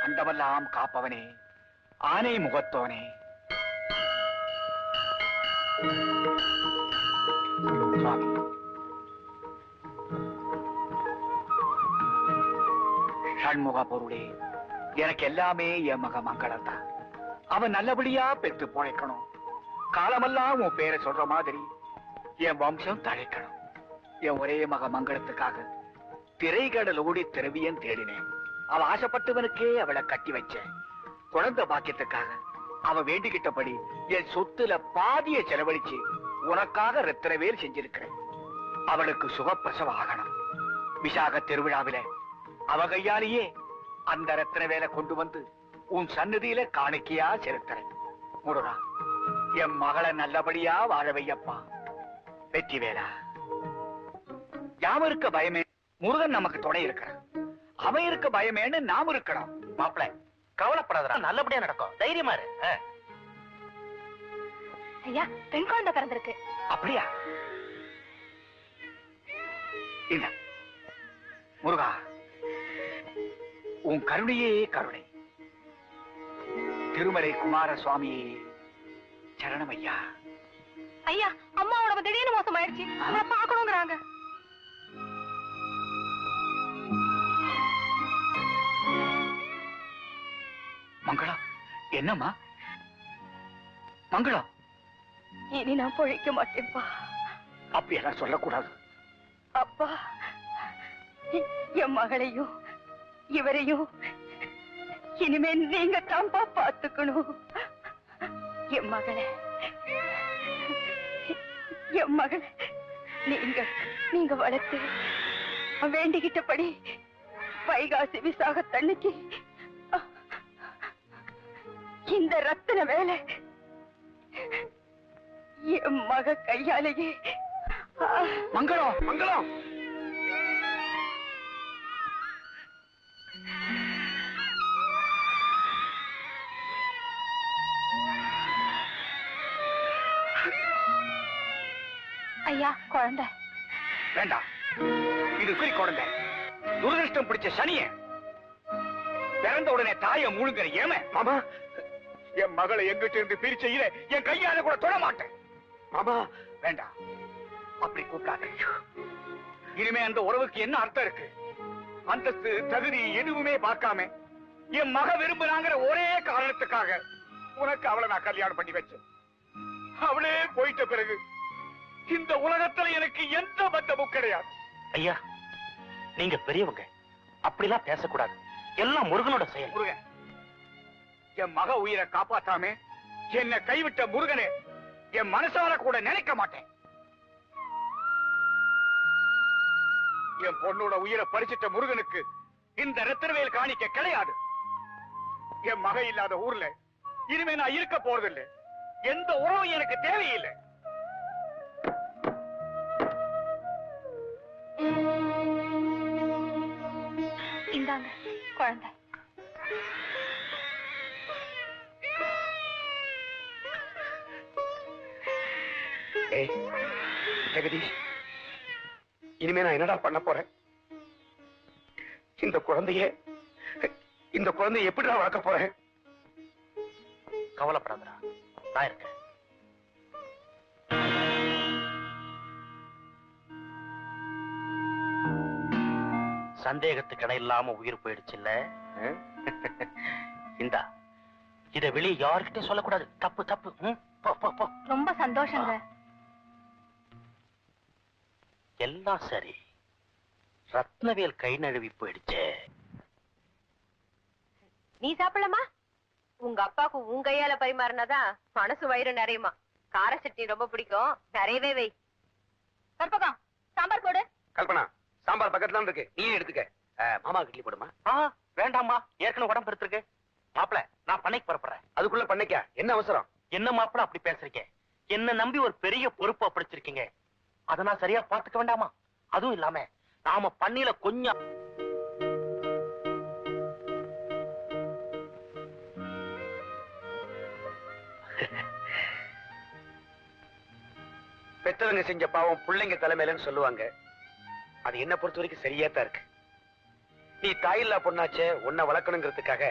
அண்டமெல்லாம் காப்பவனே, ஆனை முகத்தோனே, சுவாமி ஷண்முக பொருளே, எனக்கு எல்லாமே என் மக மங்களம் தான். அவன் நல்லபடியா பெற்று பொழைக்கணும். காலமெல்லாம் உன் பேரை சொல்ற மாதிரி என் வம்சம் தழைக்கணும். என் ஒரே மக மங்களத்துக்காக திரைகடல் ஓடி திரவியம் தேடினேன். அவ ஆசைப்பட்டவனுக்கே அவளை கட்டி வச்சேன். குழந்தை பாக்கியத்துக்காக அவ வேண்டிக்கிட்டபடி என் சொத்துல பாதிய செலவழிச்சு உனக்காக ரத்தினவேல் செஞ்சிருக்கிறேன். அவளுக்கு சுகப்பிரசவம் ஆகணும். விசாக திருவிழாவில அவ கையாலேயே அந்த ரத்தினவேலை கொண்டு வந்து உன் சன்னதியில காணிக்கையா செலுத்துறேன். முருகா, என் மகளை நல்லபடியா வாழ வையப்பா. வெற்றி வேலா. யாம இருக்க பயமே முருகன் நமக்கு துணை இருக்கிறான். அவன் இருக்க பயமேன்னு நாம இருக்கணும். மாப்பிள கவலைப்படாதடா, நல்லபடியா நடக்கும். தைரியமா இரு. ஐயா, பெண் குழந்தை பிறந்திருக்கு. அப்படியா? இல்ல முருகா, உன் கருணையே கருணை. திருமலை குமார சுவாமியே சரணம் ஐயா. ஐயா, அம்மா உடம்பு திடீர்னு மோசம் ஆயிடுச்சு. உங்களை பார்க்கணுங்கிறாங்க. மங்களம், என்னம்மா மங்களம்? இனி நான் பொழைக்க மாட்டேன்ப்பா. அப்படியெல்லாம் சொல்லக்கூடாது. அப்பா, என் மகளையும் இவரையும் இனிமே நீங்க தான்ப்பா பார்த்துக்கணும். என் மகளை நீங்க வளர்த்து வேண்டிக்கிட்டபடி வைகாசி விசாகத்தன்னைக்கு இந்த ரத்தின வேலை என் மக கையாலேயே. மங்களம், மங்களம். ஐயா, குழந்தை வேண்டாம். இது குறி குழந்தை. துரதிருஷ்டம் பிடிச்ச சனிய பிறந்த உடனே தாய முழுங்கிற ஏம. மாமா, என் மகளை எங்கிட்ட இருந்து பிரிச்சையில என் கையால கூட தொட மாட்டேன். மாமா வேண்டாம், அப்படி கூப்பிடாத. இனிமே அந்த உறவுக்கு என்ன அர்த்தம் இருக்கு? அந்தஸ்து தகுதி எதுவுமே பார்க்காம என் மக விரும்புறாங்கிற ஒரே காரணத்துக்காக உனக்கு அவளை நான் கல்யாணம் பண்ணி வச்சேன். அவளே போயிட்ட பிறகு இந்த உலகத்துல எனக்கு எந்த பந்தமும் கிடையாது. ஐயா, நீங்க பெரியவங்க, அப்படிலாம் பேசக்கூடாது. எல்லாம் முருகனோட செயல். முருகன், என் மக உயிரை காப்பாத்தாம என்னை கைவிட்ட முருகனே என் மனசால கூட நினைக்க மாட்டேன். என் பொண்ணோட உயிரை பறிச்சிட்ட முருகனுக்கு இந்த ரத்தினவேல் காணிக்க கிடையாது. என் மக இல்லாத ஊர்ல இனிமே நான் இருக்க போறதில்லை. எந்த உறவும் எனக்கு தேவையில்லை. இந்தாங்க குழந்தை. ஜெகதீஷ், இனிமே நான் என்னடா பண்ண போறேன்? இந்த குழந்தைய எப்படிடா வளர்க்க போறேன்? கவலைப்படாதடா, நான் இருக்கேன். சந்தேகத்துக்கு இடம் இல்லாம உயிர் போயிடுச்சு இல்ல? இந்தா, இத வெளியே யாருக்கிட்டையும் சொல்லக்கூடாது. தப்பு தப்பு. ரொம்ப சந்தோஷங்க. எல்லாம் சரி. ரத்னவேல் கை நழுவி போயிடுச்சே. நீ சாப்பிடலாமா? உங்க அப்பாவுக்கு உன் கையால பரிமாறினாதான் மனசு வயிறு நிறையுமா. கார சட்னி ரொம்ப பிடிக்கும், நிறையவே வை. கற்பகம், சாம்பார் போடு. கல்பனா, சாம்பார் பக்கத்துல இருக்கு, நீ எடுத்துக்க. மாமா இட்லி போடுமா? வேண்டாமா, ஏற்கனவே உடம்பு எடுத்துருக்கு. மாப்பிள, நான் பண்ணைக்கு புறப்படுறேன். அதுக்குள்ள பண்ணைக்கா? என்ன அவசரம்? என்ன மாப்பிள அப்படி பேசுறீங்க? என்ன நம்பி ஒரு பெரிய பொறுப்பு அப்படிச்சிருக்கீங்க. அதை நான் சரியா பாத்துக்க வேண்டாமா? அதுவும் இல்லாம நாம பண்ணில கொஞ்சம் பெத்தவங்க செஞ்ச பாவம் பிள்ளைங்க தலைமையிலன்னு சொல்லுவாங்க. அது என்ன பொறுத்த வரைக்கும் சரியா தான் இருக்கு. நீ தாயில்லா பொண்ணாச்சே, உன்னை வளர்க்கணுங்கிறதுக்காக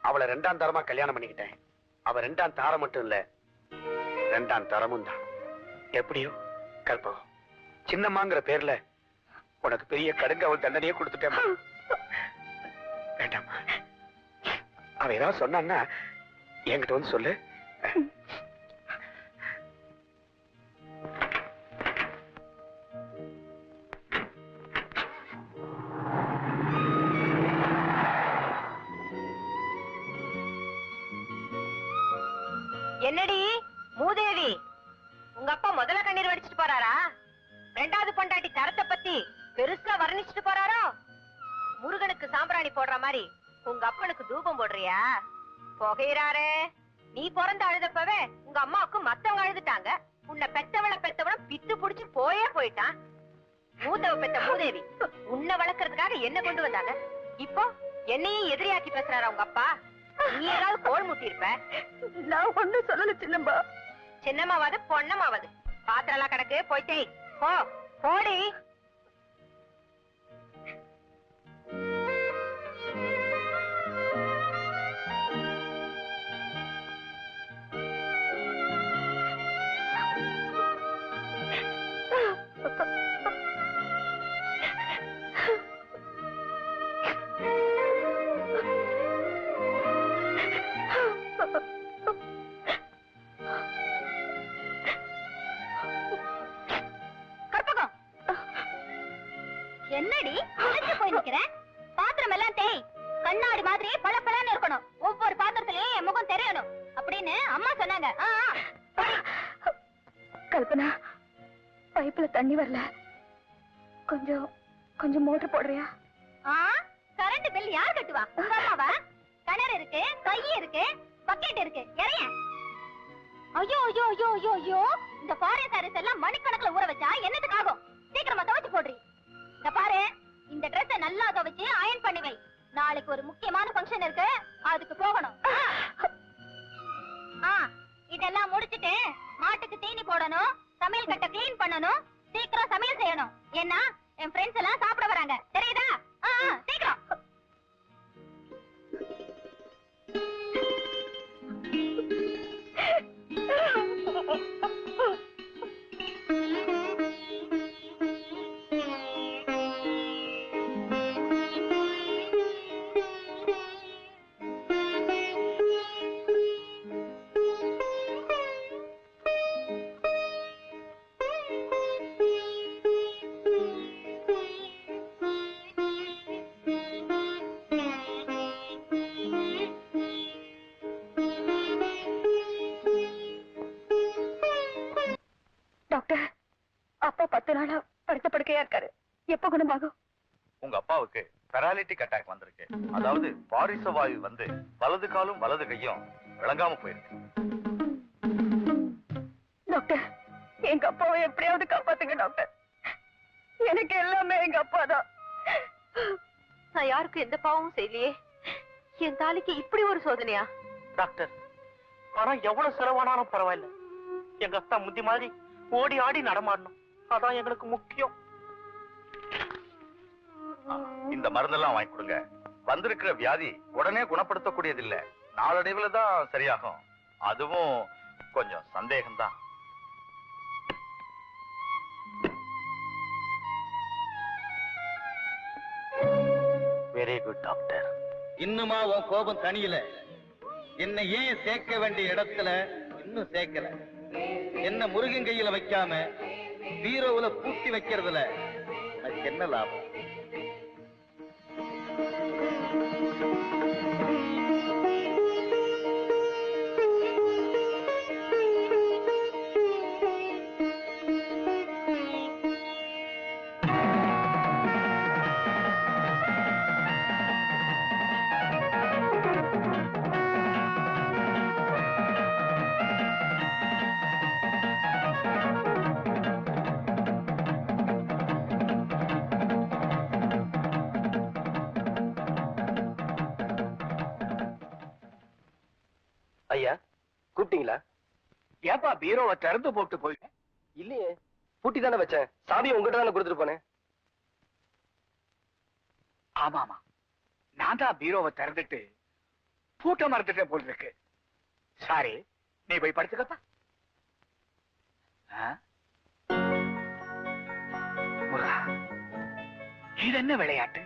அவளை 2ஆம் தரமா கல்யாணம் பண்ணிக்கிட்டேன். அவ 2ஆம் தாரம் மட்டும் இல்ல, 2ஆம் தரமும் தான். எப்படியோ கற்பகம், சின்னம்மாங்கிற பேர்ல உனக்கு பெரிய கடுங்காவல் தண்டனையே கொடுத்துட்டேன். வேண்டாமா, அவ ஏதாவது சொன்னான்னா என்கிட்ட வந்து சொல்லு. என்னடி மூதேவி, உங்க அப்பா முதல்ல கண்ணீர் வடிச்சிட்டு போறாரா? 2வது பொண்டாட்டி தரத்தை பத்தி பெருசா வர்ணிச்சுட்டு போறாரோ? முருகனுக்கு சாம்பிராணி போடுற மாதிரி உங்க அப்பனுக்கு தூபம் போடுறியா? புகையிறாரே. நீ பிறந்து அழுதப்பவே உங்க அம்மாவுக்கு மத்தவங்க அழுதுட்டாங்க. உன்னை பெத்தவளும் பித்து புடிச்சு போயிட்டான். மூத்தவ பெத்த மூதேவி உன்னை வளர்க்கறதுக்காக என்ன கொண்டு வந்தாங்க. இப்போ என்னையும் எதிரியாக்கி பேசுறாரா உங்க அப்பா? நீ ஏதாவது கோல் முட்டி இருப்ப. நான் ஒண்ணும் சொல்லல சின்னம்மா. சின்னமாவது பொன்னமாவது பாத்திரம் எல்லாம் கிடக்கு, போயிட்டே போ போடி. என்னடி குளிச்சு போய் நிக்கிற? பாத்திரம் எல்லாம் தேய், கண்ணாடி மாதிரி பளபளன்னு இருக்கணும். ஒவ்வொரு பாத்திரத்திலயும் என் முகம் தெரியணும் அப்படின்னு அம்மா சொன்னாங்க. கல்பனா, பைப்புல தண்ணி வரல, கொஞ்சம் மோட்டர் போடுறியா? கரண்ட் பில் யார் கட்டுவா? உங்க அம்மாவா? கிணறு இருக்கு, கை இருக்கு, பக்கெட் இருக்கு, இறைய. ஐயோ ஐயோ ஐயோ ஐயோ ஐயோ, இந்த ஃபாரின் சாரீஸ் எல்லாம் மணிக்கணக்குல ஊற வச்சா என்னத்துக்கு ஆகும்? சீக்கிரமா துவைச்சு போடுறீ. இந்த பாரு, இந்த Dress நல்லா துவைச்சு அயர்ன் பண்ணி வை. நாளைக்கு ஒரு முக்கியமான ஃபங்க்ஷன் இருக்கு, அதுக்கு போகணும். இதெல்லாம் முடிச்சிட்டு மாட்டுக்கு தீனி போடணும், சமையல் கட்டை க்ளீன் பண்ணணும், சீக்கிரம் சமையல் செய்யணும். ஏன்னா என் ஃப்ரெண்ட்ஸ் எல்லாம் சாப்பிட வராங்க, தெரியுதா? சீக்கிரம். டாக்டர், அப்பா 10 நாளா படுத்த படுக்கையா இருக்காரு. எப்ப குணமாகும்? உங்க அப்பாவுக்கு பெராலிட்டிக் அட்டாக் வந்திருக்கு. அதாவது வாரிச வாயு வந்து வலது காலும் வலது கையும் விளங்காம போயிருக்கு. டாக்டர், எங்க அப்பாவை எப்படியாவது காப்பாத்துங்க டாக்டர். எனக்கு எல்லாமே எங்க அப்பா தான். நான் யாருக்கும் எந்த பாவமும் செய்யலையே. என் தாலிக்கு இப்படி ஒரு சோதனையா? டாக்டர், ஆனா எவ்வளவு செலவானாலும் பரவாயில்ல. எங்க அத்தா முந்தி மாதிரி ஓடி ஆடி நடமாடணும், அதான் எங்களுக்கு முக்கியம். இந்த மருந்தெல்லாம் வாங்கி கொடுங்க. வந்திருக்கிற வியாதி உடனே குணப்படுத்தக்கூடியது இல்ல, நாளடைவுல தான் சரியாகும். அதுவும் கொஞ்சம் சந்தேகம்தான். Very good doctor. இன்னுமா உன் கோபம் தனியல? என்ன ஏன் சேர்க்க வேண்டிய இடத்துல இன்னும் சேர்க்கல? என்ன முருகன் கையில வைக்காம பீரோவுல பூட்டி வைக்கிறதுல எனக்கு என்ன லாபம்? ஐயா, கூப்பிட்டீங்களா? ஏப்பா பீரோவை திறந்து போட்டு போய்? இல்லையே, பூட்டி தானே வச்சேன். சாவியை உங்ககிட்ட தானே கொடுத்துட்டு போனேன். ஆமாமா, நான் தான் பீரோவை திறந்துட்டு பூட்ட மறந்துட்டேன் போல் இருக்கு. சாரி, நீ போய் படுத்துக்கப்பா. முருகா, இது என்ன விளையாட்டு?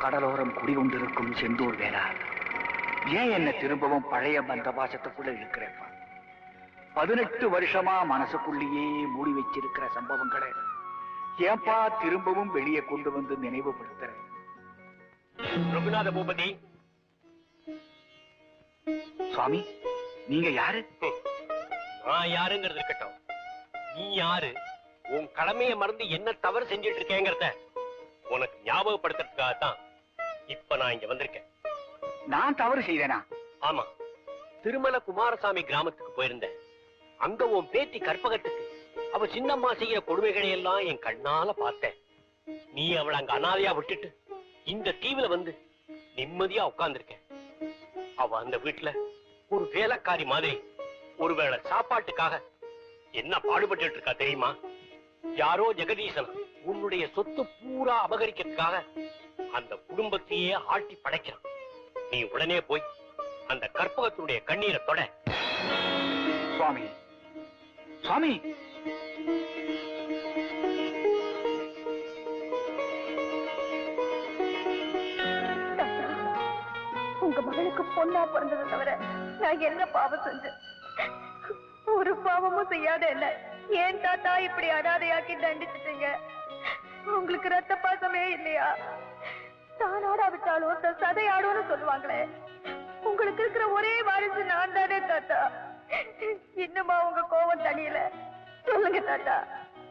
கடலோரம் குடிகொண்டிருக்கும் செந்தூர் வேளா, ஏன் என்ன திரும்பவும் பழைய பந்த பாசத்துக்குள்ள இருக்கிறேப்பா? 18 வருஷமா மனசுக்குள்ளேயே மூடி வச்சிருக்கிற சம்பவங்களை ஏன்பா திரும்பவும் வெளியே கொண்டு வந்து நினைவுபடுத்துறேன்? ரகுநாத பூபதி, சுவாமி, நீங்க யாரு? நான் யாருங்கிறது இருக்கட்டும், நீ யாரு, உன் கடமையை மறந்து என்ன தவறு செஞ்சிட்டு இருக்கேங்கிறத உனக்கு ஞாபகப்படுத்துறதுக்காகத்தான் இப்ப நான் இங்க வந்திருக்கேன். நான் தவறு செய்தேனா? ஆமா, திருமல குமாரசாமி கிராமத்துக்கு போயிருந்தேன். அங்க உன் பேத்தி கற்பகத்துக்கு அவ சின்னம்மா செய்யற கொடுமைகளை எல்லாம் என் கண்ணால பார்த்தேன். நீ அவளை அங்க அனாதையா விட்டுட்டு இந்த தீவுல வந்து நிம்மதியா உட்கார்ந்துருக்க. அவ அந்த வீட்டுல ஒரு வேலைக்காரி மாதிரி ஒருவேளை சாப்பாட்டுக்காக என்ன பாடுபட்டு இருக்கா தெரியுமா? யாரோ ஜெகதீசன் உன்னுடைய சொத்து பூரா அபகரிக்கிறதுக்காக அந்த குடும்பத்தையே ஆட்டி படைக்கிறான். நீ உடனே போய் அந்த கற்பகத்தினுடைய கண்ணீரை தொட. சுவாமி, சுவாமி, உங்க மகளுக்கு பொண்ணா பிறந்ததை தவிர நான் என்ன பாவம் செஞ்சேன்? ஒரு பாவமும் செய்யாத என்ன ஏன் தாத்தா இப்படி அனாதையாக்கி தண்டிச்சிட்டீங்க? உங்களுக்கு ரத்த பாசமே இல்லையா? தான் ஆடாவிட்டாலும் சதையாடும்னு சொல்லுவாங்களே, உங்களுக்கு இருக்கிற ஒரே வாரிசு நான் தானே தாத்தா. இன்னுமா உங்க கோவம் தனியல? சொல்லுங்க தாத்தா,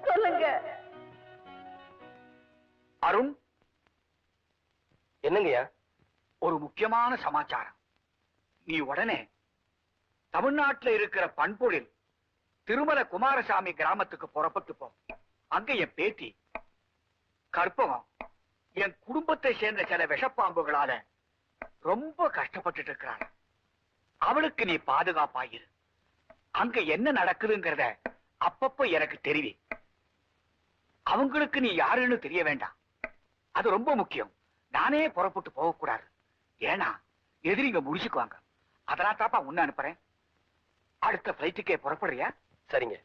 சொல்லுங்க. அருண், என்னங்கய்யா? ஒரு முக்கியமான சமாச்சாரம். நீ உடனே தமிழ்நாட்டில் இருக்கிற பண்பொழில் திருமல குமாரசாமி கிராமத்துக்கு புறப்பட்டு போ. அங்க என் பேத்தி கற்பகம் என் குடும்பத்தை சேர்ந்த சில விஷப்பாம்புகளால ரொம்ப கஷ்டப்பட்டு இருக்கிறாள். அவளுக்கு நீ பாதுகாப்பாயிரு. அங்க என்ன நடக்குதுங்கிறத அப்பப்ப எனக்கு தெரிவி. அவங்களுக்கு நீ யாருன்னு தெரிய வேண்டாம். அது ரொம்ப முக்கியம். நானே புறப்பட்டு போகக்கூடாது. ஏன்னா எதிரிங்க முடிச்சுக்குவாங்க. அதெல்லாம் தாப்பா உன்ன அனுப்புறேன். அடுத்த பிளைட்டுக்கே புறப்படுறியா? சரிங்க.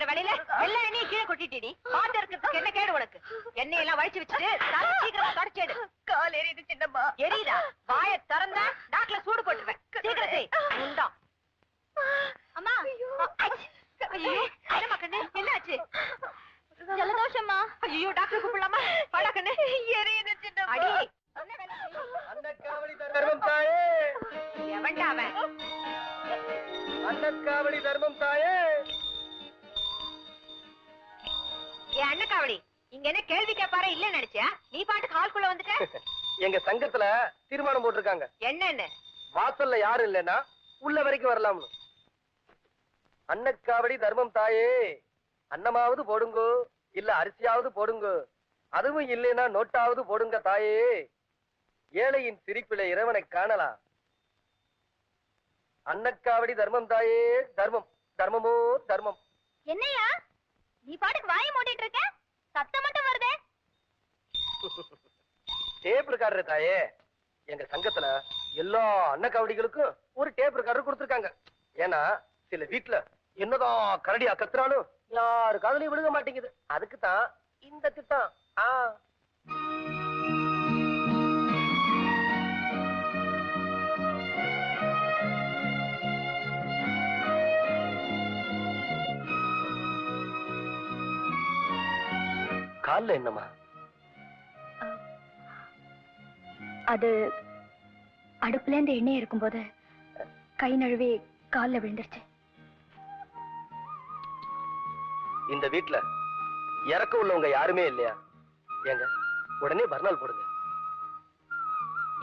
வழியில எல்லா எண்ணெயும் கீழே கொட்டிட்டீ. பாத்து இருக்கிறதுக்கு என்ன கேடு உனக்கு? எண்ணெய் எல்லாம் வழிச்சு வச்சுட்டு சீக்கிரமா தொடச்சேடு. கால் எரியுது சின்னம்மா. எரியுதா? வாய திறந்தா நாக்குல சூடு போட்டுருவேன். சீக்கிரத்தை உண்டா. அம்மா, ஐயோ, என்னம்மா கண்ணு, என்னாச்சு? ஜலதோஷம்மா. ஐயோ, டாக்டர் கூப்பிடலாமா? பாடா கண்ணு. எரியுது சின்னம்மா. அடி, அன்னக்காவடி தர்மம் தாயே, எவன்டா அவன்? அன்னக்காவடி தர்மம் தாயே. என் அண்ணக்காவடி இங்க என்ன கேள்வி கேட்பாரு இல்ல நினைச்சியா? நீ பாட்டுக்கு ஹால்குள்ள வந்துட்ட. எங்க சங்கத்துல தீர்மானம் போட்டிருக்காங்க, என்னன்னு? வாசல்ல யாரும் இல்லைன்னா உள்ள வரைக்கும் வரலாம்னு. அன்னக்காவடி தர்மம் தாயே, அன்னமாவது போடுங்கோ, இல்ல அரிசியாவது போடுங்கோ, அதுவும் இல்லைன்னா நோட்டாவது போடுங்க தாயே. ஏழையின் சிரிப்பில இறைவனை காணலாம். அன்னக்காவடி தர்மம் தாயே, தர்மம், தர்மமோ தர்மம். என்னையா நீ பாட்டுக்கு வாயை மூடிட்டு இருக்க? சத்தம் மட்டும் வருதே. டேப் ரெக்கார்டர் தாயே, எங்க சங்கத்துல எல்லா அன்னக்காவடிகளுக்கும் ஒரு டேப் ரெக்கார்டர் கொடுத்திருக்காங்க. ஏன்னா சில வீட்டுல என்னதான் கரடியா கத்துறாலும் யாரு காதலையும் விழுக மாட்டேங்குது. அதுக்குதான் இந்த திட்டம். கால்ல என்னம்மா? அது அடுப்புல இருந்து எண்ணெய் இருக்கும்போது கை நழுவி கால்ல விழுந்துருச்சு. இந்த வீட்டுல இறக்க உள்ளவங்க யாருமே இல்லையா? ஏங்க உடனே மறுநாள் போடுங்க.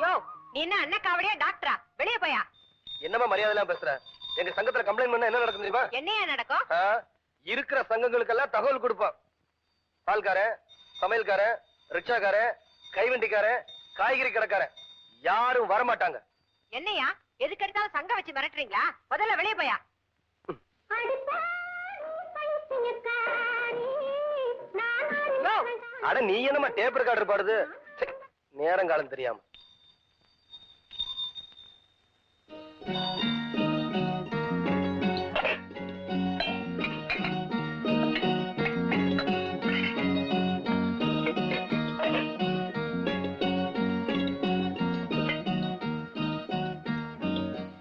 யோ, நீ என்ன அண்ணன் காவடியா டாக்டரா? வெளியே போயா. என்னமா மரியாதை பேசுற? எங்க சங்கத்துல கம்ப்ளைண்ட் பண்ணா என்ன நடக்கும் தெரியுமா? என்னையா நடக்கும்? இருக்கிற சங்கங்களுக்கெல்லாம் தகவல் கொடுப்பான். பால்காரன், சமையல்காரன், ரிக்ஷாக்காரன், கைவண்டிக்காரன், காய்கறி கடைக்காரன் யாரும் வரமாட்டாங்க. என்னையா எதுக்கு எடுத்தாலும் சங்கம் வச்சு மிரட்டுறீங்களா? முதல்ல வெளியே போயா. அட நீ என்னமா டேப் ரெக்கார்டர் பாடுது? நேரங்காலம் தெரியாம.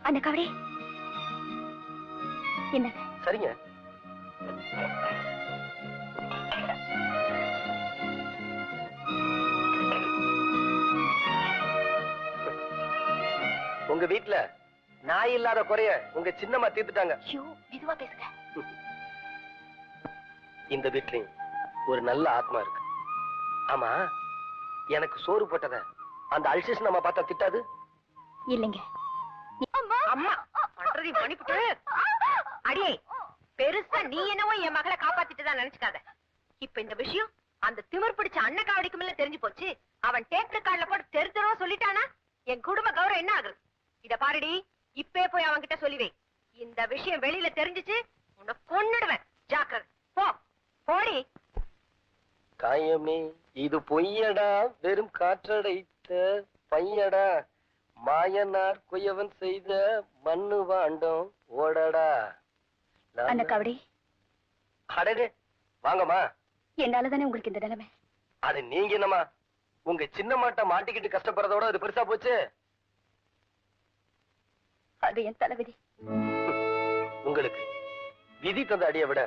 அந்த கவடி என்ன? சரிங்க. உங்க வீட்டுல நாய் இல்லாத குறைய உங்க சின்னம்மா தீர்த்துட்டாங்க. இதுவா பேசுங்க. இந்த வீட்லயும் ஒரு நல்ல ஆத்மா இருக்கு. ஆமா, எனக்கு சோறு போட்டத அந்த அல்சேஷன் நம்ம பார்த்தா திட்டாது? இல்லைங்க. அம்மா பண்றதையும் பண்ணிவிட்டு அடியே, பெருசா நீ என்னவோ என் மகளை காப்பாத்திட்டு தான் நினைச்சுக்காத. இப்ப இந்த விஷயம் அந்த திமிர் பிடிச்ச அண்ணன் காவடிக்கு மேல தெரிஞ்சு போச்சு. அவன் டேப் ரெக்கார்ட்ல போட்டு தெருத்தரவா சொல்லிட்டானா என் குடும்ப கௌரவம் என்ன ஆகுது? இத பாருடி, இப்பே போய் அவன்கிட்ட சொல்லிவே. இந்த விஷயம் வெளியில தெரிஞ்சுச்சு உன்னை கொன்னுடுவேன். ஜாக்கிரதை. போ போடி. காயமே இது பொய்யடா, வெறும் காற்றடைத்த பையடா, மாயனார் குயவன் செய்த மண்ணு வாண்டம் ஓடடா. அந்த கவடி அடடே, வாங்கம்மா. என்னாலதானே உங்களுக்கு இந்த நிலைமை. அது நீங்க என்னமா உங்க சின்ன மாட்ட மாட்டிக்கிட்டு கஷ்டப்படுறதோட அது பெருசா போச்சு. அது என் தலைவிதி. உங்களுக்கு விதி தந்த அடியை விட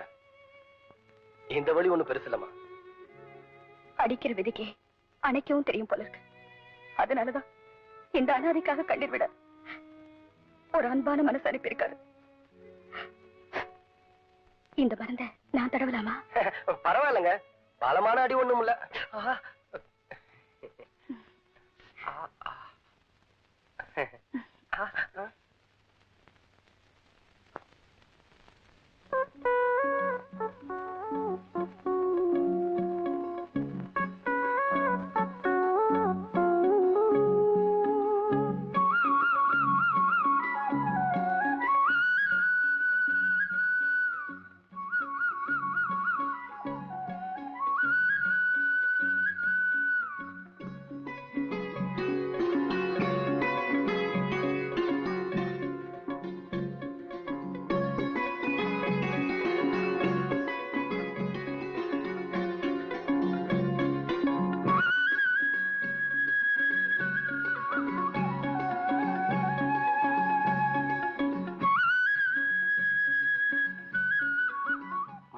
இந்த வழி ஒண்ணு பெருசு இல்லம்மா. அடிக்கிற விதிக்கு அணைக்கவும் தெரியும் போல இருக்கு. அதனாலதான் இந்த அனாதைக்காக கண்ணீர் விட ஒரு அன்பான மனசு அனுப்பியிருக்காரு. இந்த மருந்த நான் தடவலாமா? பரவாயில்லங்க, பலமான அடி ஒண்ணும் இல்ல.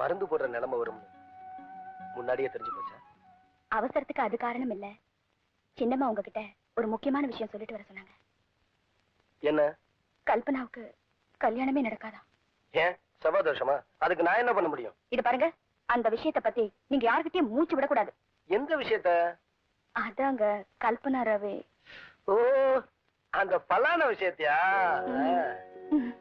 மருந்து போடுற நிலைமை வரும் முன்னாடியே தெரிஞ்சு போச்சா? அவசரத்துக்கு அது காரணம் இல்ல. சின்னம்மா உங்ககிட்ட ஒரு முக்கியமான விஷயம் சொல்லிட்டு வர சொன்னாங்க. என்ன? கல்பனாவுக்கு கல்யாணமே நடக்காதா? ஏன், சபாதோஷமா? அதுக்கு நான் என்ன பண்ண முடியும்? இது பாருங்க, அந்த விஷயத்தை பத்தி நீங்க யார்கிட்டயும் மூச்சு விடக்கூடாது. எந்த விஷயத்த? அதாங்க கல்பனா ரவி. ஓ, அந்த பலான விஷயத்தியா? ம்.